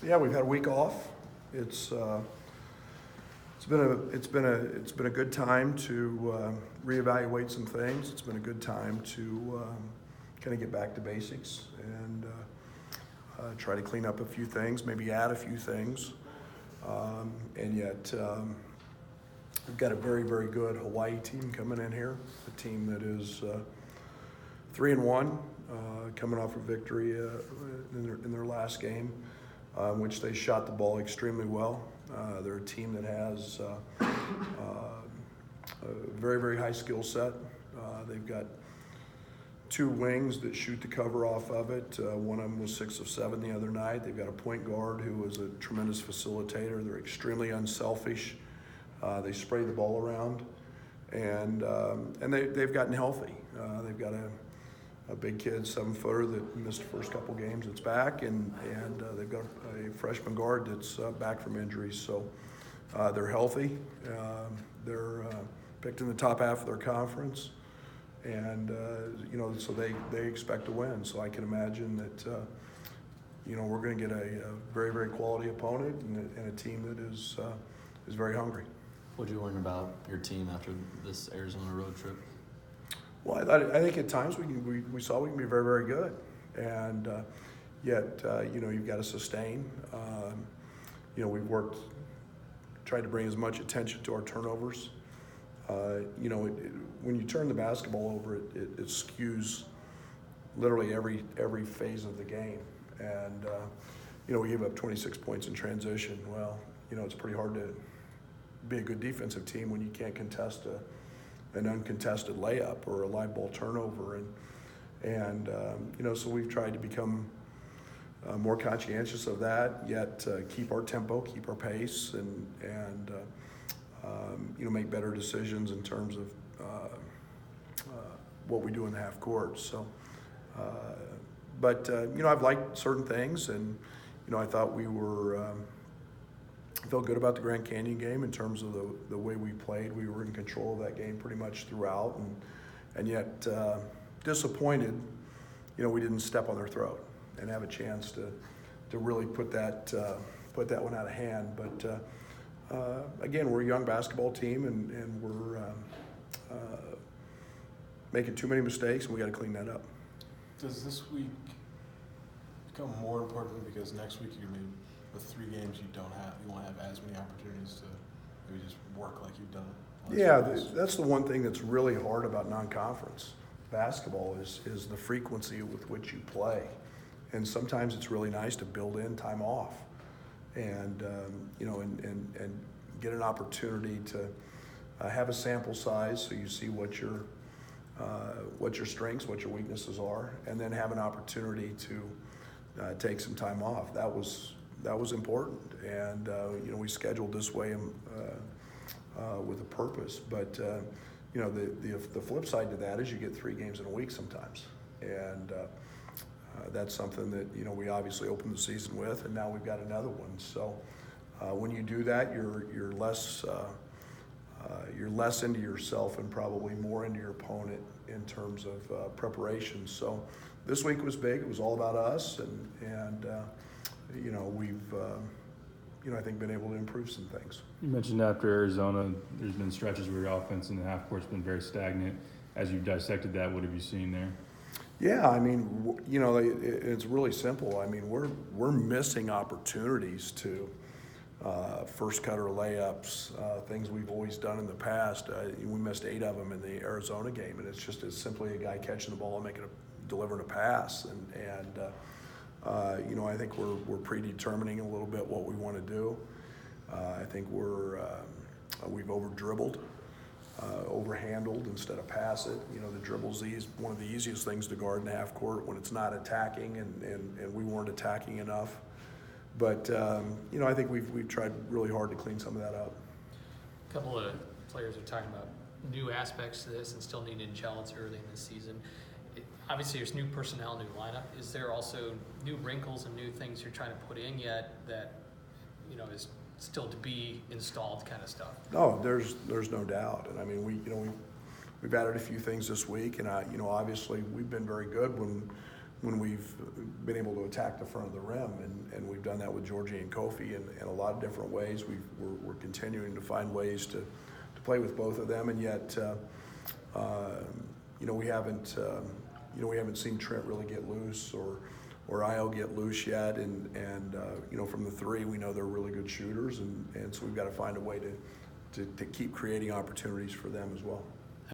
Yeah, we've had a week off. It's been a good time to reevaluate some things. It's been a good time to kind of get back to basics and try to clean up a few things, maybe add a few things, and yet we've got a very, very good Hawaii team coming in here. A team that is 3-1, coming off a victory in their last game, in which they shot the ball extremely well. They're a team that has a very, very high skill set. They've got two wings that shoot the cover off of it. One of them was 6 of 7 the other night. They've got a point guard who is a tremendous facilitator. They're extremely unselfish. They spray the ball around, and they've gotten healthy. They've got a big kid, 7-footer that missed the first couple games that's back, and they've got a freshman guard that's back from injuries. So they're healthy. They're picked in the top half of their conference, and so they expect to win. So I can imagine that we're going to get a very, very quality opponent and a team that is very hungry. What did you learn about your team after this Arizona road trip? Well, I think at times we saw we can be very, very good, and yet you've got to sustain. We've tried to bring as much attention to our turnovers. When you turn the basketball over, it skews literally every phase of the game, and we gave up 26 points in transition. Well, it's pretty hard to be a good defensive team when you can't contest an uncontested layup or a live ball turnover, and so we've tried to become more conscientious of that, yet keep our tempo, keep our pace, and make better decisions in terms of what we do in the half court. So, I've liked certain things, and I thought we were. Felt good about the Grand Canyon game in terms of the way we played. We were in control of that game pretty much throughout, and yet disappointed, we didn't step on their throat and have a chance to really put that one out of hand. But again, we're a young basketball team, and we're making too many mistakes, and we got to clean that up. Does this week become more important because next week you're going to be with 3 games you won't have as many opportunities to maybe just work like you've done? Yeah, that's the one thing that's really hard about non-conference basketball is the frequency with which you play, and sometimes it's really nice to build in time off, and and get an opportunity to have a sample size so you see what your strengths, what your weaknesses are, and then have an opportunity to take some time off. That was important, and we scheduled this way with a purpose. But the flip side to that is you get 3 games in a week sometimes, and that's something that we obviously opened the season with, and now we've got another one. So when you do that, you're less into yourself and probably more into your opponent in terms of preparation. So this week was big. It was all about us, and we've, I think, been able to improve some things. You mentioned after Arizona, there's been stretches where your offense in the half court's been very stagnant. As you've dissected that, what have you seen there? Yeah, I mean, it's really simple. I mean, we're missing opportunities to first cutter layups, things we've always done in the past. We missed 8 of them in the Arizona game, and it's just as simply a guy catching the ball and delivering a pass, and I think we're predetermining a little bit what we want to do. I think we've over-dribbled, overhandled instead of pass it. The dribble's one of the easiest things to guard in the half court when it's not attacking, and we weren't attacking enough. But I think we've tried really hard to clean some of that up. A couple of players are talking about new aspects to this and still need to gel early in this season. Obviously, there's new personnel, new lineup. Is there also new wrinkles and new things you're trying to put in yet that is still to be installed, kind of stuff? No, there's no doubt, and I mean we've added a few things this week, and obviously we've been very good when when we've been able to attack the front of the rim, and we've done that with Georgie and Kofi in a lot of different ways. We're continuing to find ways to play with both of them, and yet we haven't seen Trent really get loose or Io get loose yet, and from the three, we know they're really good shooters, and so we've got to find a way to keep creating opportunities for them as well.